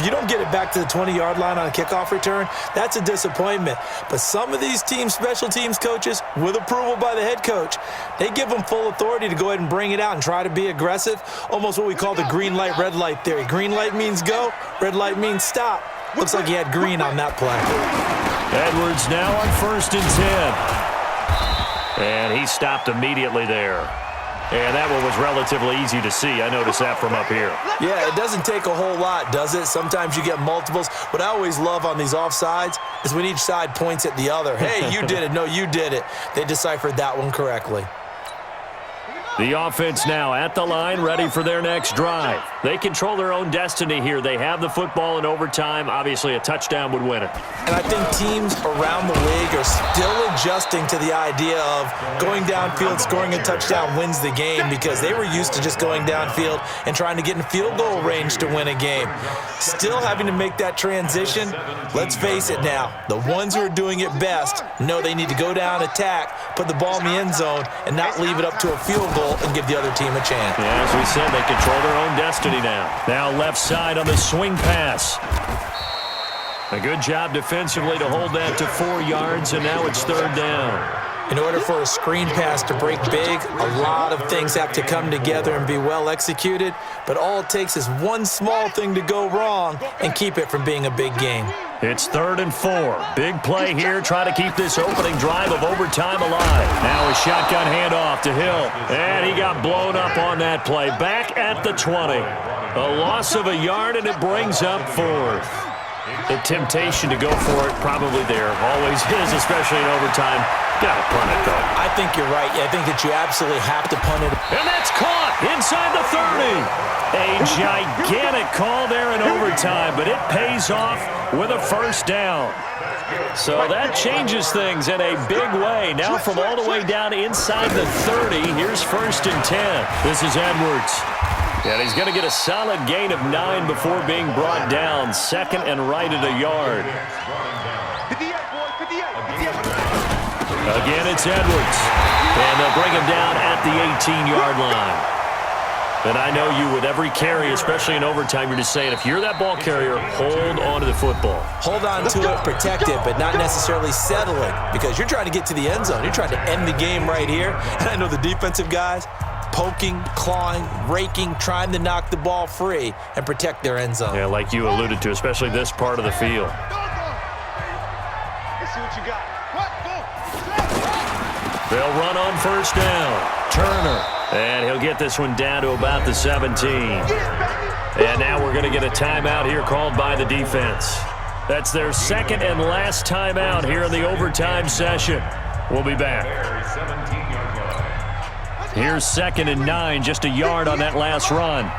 If you don't get it back to the 20-yard line on a kickoff return, that's a disappointment. But some of these special teams coaches, with approval by the head coach, they give them full authority to go ahead and bring it out and try to be aggressive, almost what we call the green light, red light theory. Green light means go, red light means stop. Looks like he had green on that play. Edwards now on 1st and 10. And he stopped immediately there. And that one was relatively easy to see. I noticed that from up here. Yeah, it doesn't take a whole lot, does it? Sometimes you get multiples. What I always love on these offsides is when each side points at the other. Hey, you did it. No, you did it. They deciphered that one correctly. The offense now at the line, ready for their next drive. They control their own destiny here. They have the football in overtime. Obviously, a touchdown would win it. And I think teams around the league are still adjusting to the idea of going downfield, scoring a touchdown wins the game, because they were used to just going downfield and trying to get in field goal range to win a game. Still having to make that transition. Let's face it now, the ones who are doing it best know they need to go down, attack, put the ball in the end zone, and not leave it up to a field goal and give the other team a chance. Yeah, as we said, they control their own destiny now. Now left side on the swing pass. A good job defensively to hold that to 4 yards, and now it's 3rd down. In order for a screen pass to break big, a lot of things have to come together and be well executed, but all it takes is one small thing to go wrong and keep it from being a big game. It's 3rd and 4. Big play here. Try to keep this opening drive of overtime alive. Now a shotgun handoff to Hill. And he got blown up on that play. Back at the 20. A loss of a yard, and it brings up 4th. The temptation to go for it probably there. Always is, especially in overtime. Got to punt it, though. I think you're right. I think that you absolutely have to punt it. And that's caught inside the 30. A gigantic call there in overtime, but it pays off with a 1st down. So that changes things in a big way. Now from all the way down inside the 30, here's 1st and 10. This is Edwards. And he's going to get a solid gain of 9 before being brought down. 2nd and right at a yard. Again, it's Edwards. And they'll bring him down at the 18-yard line. And I know you, with every carry, especially in overtime, you're just saying, if you're that ball carrier, hold on to the football. Hold on to it, protect it, but not necessarily settle it, because you're trying to get to the end zone. You're trying to end the game right here. And I know the defensive guys, poking, clawing, raking, trying to knock the ball free and protect their end zone. Yeah, like you alluded to, especially this part of the field. Let's see what you got. They'll run on 1st down. Turner. And he'll get this one down to about the 17. And now we're going to get a timeout here called by the defense. That's their 2nd and last timeout here in the overtime session. We'll be back. Here's 2nd and 9, just a yard on that last run.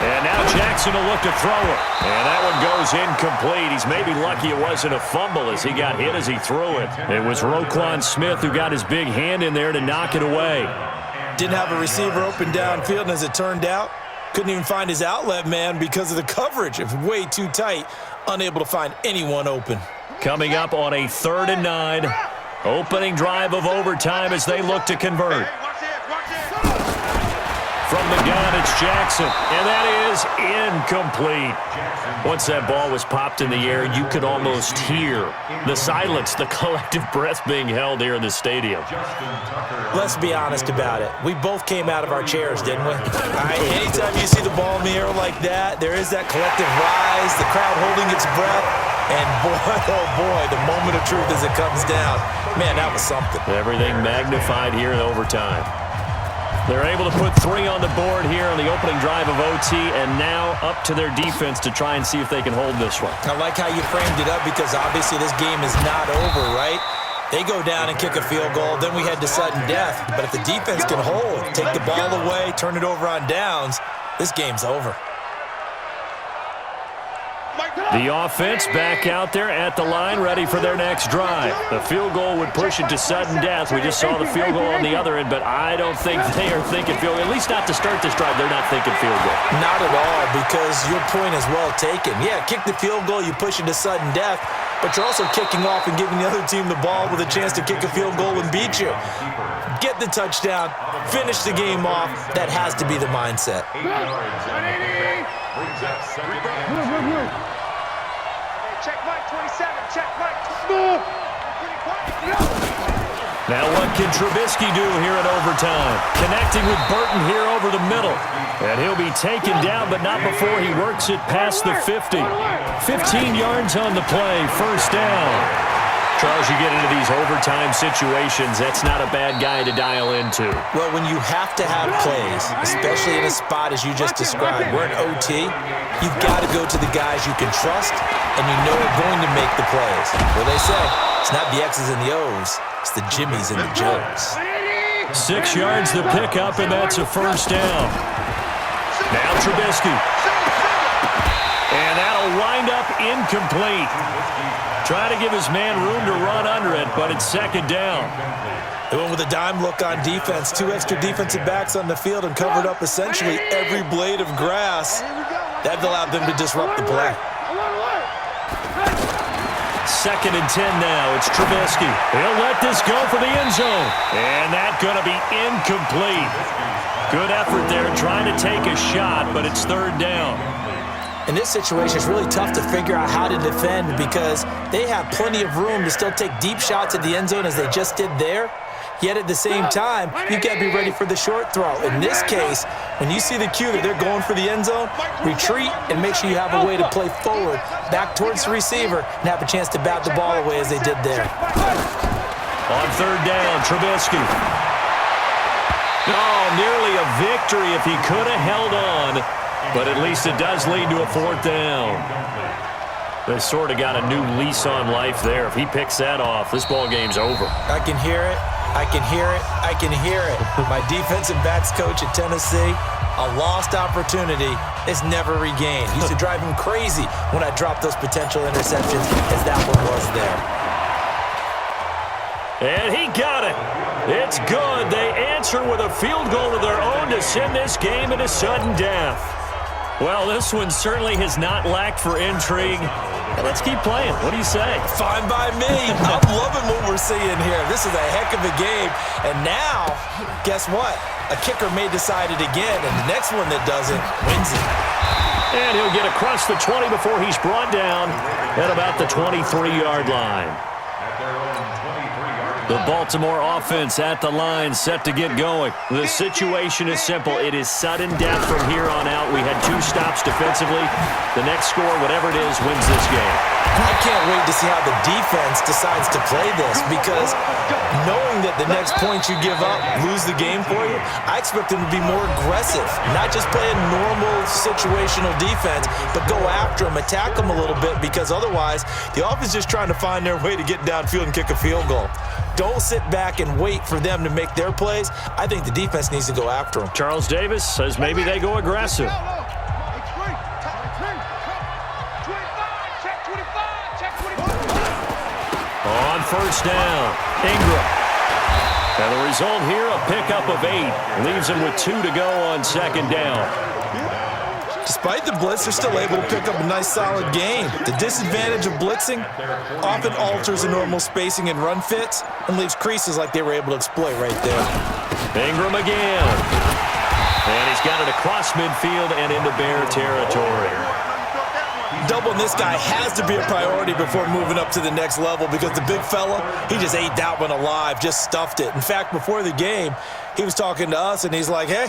And now Jackson will look to throw it. And that one goes incomplete. He's maybe lucky it wasn't a fumble as he got hit as he threw it. It was Roquan Smith who got his big hand in there to knock it away. Didn't have a receiver open downfield, and as it turned out, couldn't even find his outlet man because of the coverage. It was way too tight, unable to find anyone open. Coming up on a 3rd and 9. Opening drive of overtime as they look to convert. From the gun, it's Jackson, and that is incomplete. Once that ball was popped in the air, you could almost hear the silence, the collective breath being held here in the stadium. Let's be honest about it. We both came out of our chairs, didn't we? Anytime you see the ball in the air like that, there is that collective rise, the crowd holding its breath, and boy, oh boy, the moment of truth as it comes down. Man, that was something. Everything magnified here in overtime. They're able to put 3 on the board here on the opening drive of OT, and now up to their defense to try and see if they can hold this one. I like how you framed it up, because obviously this game is not over, right? They go down and kick a field goal, then we head to sudden death. But if the defense can hold, take the ball away, turn it over on downs, this game's over. The offense back out there at the line, ready for their next drive. The field goal would push it to sudden death. We just saw the field goal on the other end, but I don't think they are thinking field goal. At least not to start this drive. They're not thinking field goal. Not at all, because your point is well taken. Yeah, kick the field goal, you push it to sudden death. but you're also kicking off and giving the other team the ball with a chance to kick a field goal and beat you. Get the touchdown, finish the game off. That has to be the mindset. Check Mike 27, check Mike. Now what can Trubisky do here in overtime? Connecting with Burton here over the middle. And he'll be taken down, but not before he works it past the 50. 15 yards on the play, first down. Charles, you get into these overtime situations, that's not a bad guy to dial into. Well, when you have to have plays, especially in a spot as you just described, we're in OT, you've got to go to the guys you can trust and you know are going to make the plays. Well, they say, it's not the X's and the O's, it's the Jimmies and the Joes. 6 yards the pickup, and that's a first down. Now Trubisky. And that'll wind up incomplete. Trying to give his man room to run under it, but it's second down. They went with a dime look on defense. 2 extra defensive backs on the field and covered up essentially every blade of grass. That allowed them to disrupt the play. Second and 10 now. It's Trubisky. He'll let this go for the end zone. And that's going to be incomplete. Good effort there trying to take a shot, but it's third down. In this situation, it's really tough to figure out how to defend because they have plenty of room to still take deep shots at the end zone as they just did there. Yet at the same time, you've got to be ready for the short throw. In this case, when you see the cue that they're going for the end zone, retreat and make sure you have a way to play forward, back towards the receiver, and have a chance to bat the ball away as they did there. On third down, Trubisky. Oh, nearly a victory if he could have held on. But at least it does lead to a fourth down. They sort of got a new lease on life there. If he picks that off, this ball game's over. I can hear it. I can hear it. I can hear it. My defensive backs coach at Tennessee, a lost opportunity is never regained. Used to drive him crazy when I dropped those potential interceptions as that one was there. And he got it. It's good. They answer with a field goal of their own to send this game into sudden death. Well, this one certainly has not lacked for intrigue. Let's keep playing. What do you say? Fine by me. I'm loving what we're seeing here. This is a heck of a game. And now, guess what? A kicker may decide it again, and the next one that doesn't wins it. And he'll get across the 20 before he's brought down at about the 23-yard line. The Baltimore offense at the line, set to get going. The situation is simple. It is sudden death from here on out. We had 2 stops defensively. The next score, whatever it is, wins this game. I can't wait to see how the defense decides to play this because knowing that the next point you give up, lose the game for you, I expect them to be more aggressive. Not just play a normal situational defense, but go after them, attack them a little bit because otherwise the offense is just trying to find their way to get downfield and kick a field goal. Don't sit back and wait for them to make their plays. I think the defense needs to go after them. Charles Davis says maybe they go aggressive. On first down, Ingram. And the result here, a pickup of 8. Leaves him with 2 to go on second down. Despite the blitz, they're still able to pick up a nice, solid gain. The disadvantage of blitzing often alters the normal spacing and run fits and leaves creases like they were able to exploit right there. Ingram again. And he's got it across midfield and into Bear territory. Doubling this guy has to be a priority before moving up to the next level because the big fella, he just ate that one alive, just stuffed it. In fact, before the game, he was talking to us, and he's like, hey,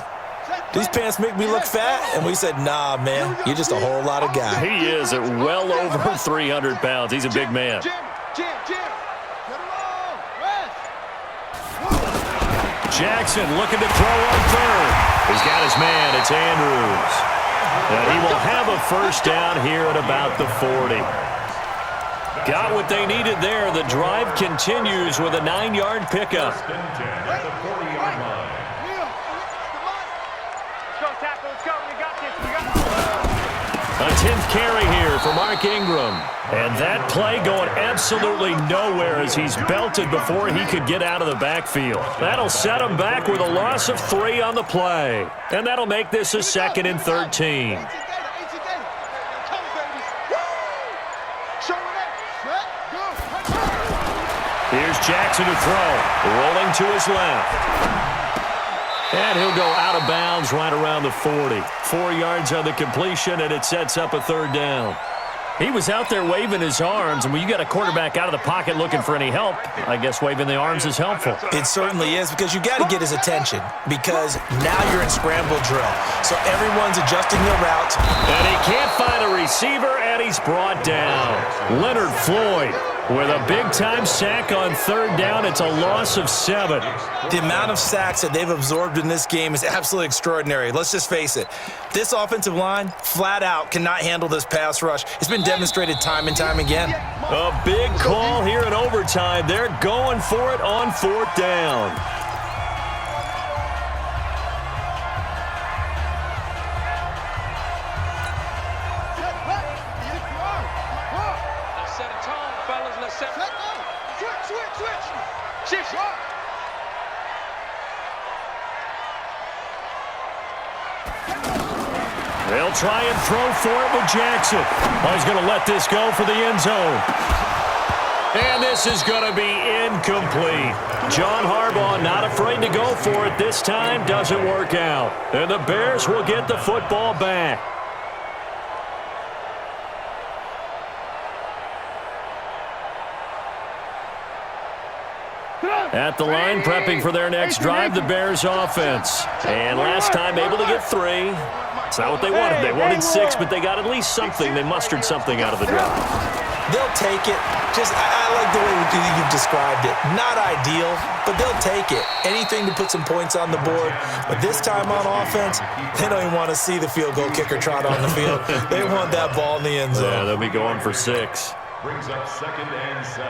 these pants make me look fat? And we said, nah, man, you're just a whole lot of guy. He is at well over 300 pounds. He's a big man. Jackson looking to throw on third. He's got his man. It's Andrews. And he will have a first down here at about the 40. Got what they needed there. The drive continues with a 9-yard pickup. A 10th carry here for Mark Ingram. And that play going absolutely nowhere as he's belted before he could get out of the backfield. That'll set him back with a loss of 3 on the play. And that'll make this a 2nd and 13. Here's Jackson to throw. Rolling to his left. And he'll go out of bounds right around the 40. 4 yards on the completion, and it sets up a third down. He was out there waving his arms, and when you got a quarterback out of the pocket looking for any help, I guess waving the arms is helpful. It certainly is, because you got to get his attention, because now you're in scramble drill. So everyone's adjusting their routes. And he can't find a receiver, and he's brought down. Leonard Floyd with a big-time sack on third down. It's a loss of 7. The amount of sacks that they've absorbed in this game is absolutely extraordinary. Let's just face it. This offensive line, flat out, cannot handle this pass rush. It's been demonstrated time and time again. A big call here in overtime. They're going for it on 4th down. Set a tone, fellas. Let's set switch. They'll try and throw for it with Jackson. Oh, he's going to let this go for the end zone. And this is going to be incomplete. John Harbaugh not afraid to go for it this time. Doesn't work out. And the Bears will get the football back. At the line, prepping for their next drive, the Bears offense. And last time able to get 3. It's not what they wanted. They wanted 6, but they got at least something. They mustered something out of the drive. They'll take it. I like the way you've described it. Not ideal, but they'll take it. Anything to put some points on the board. But this time on offense, they don't even want to see the field goal kicker trot on the field. They want that ball in the end zone. Yeah, they'll be going for 6. Brings up 2nd and 7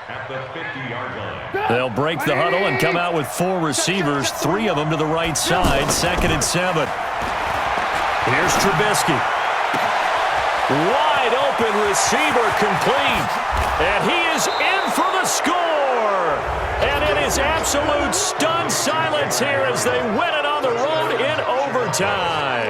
at the 50-yard line. They'll break the huddle and come out with 4 receivers, 3 of them to the right side. 2nd and 7. Here's Trubisky. Wide open receiver complete. And he is in for the score. And it is absolute stunned silence here as they win it on the road in overtime.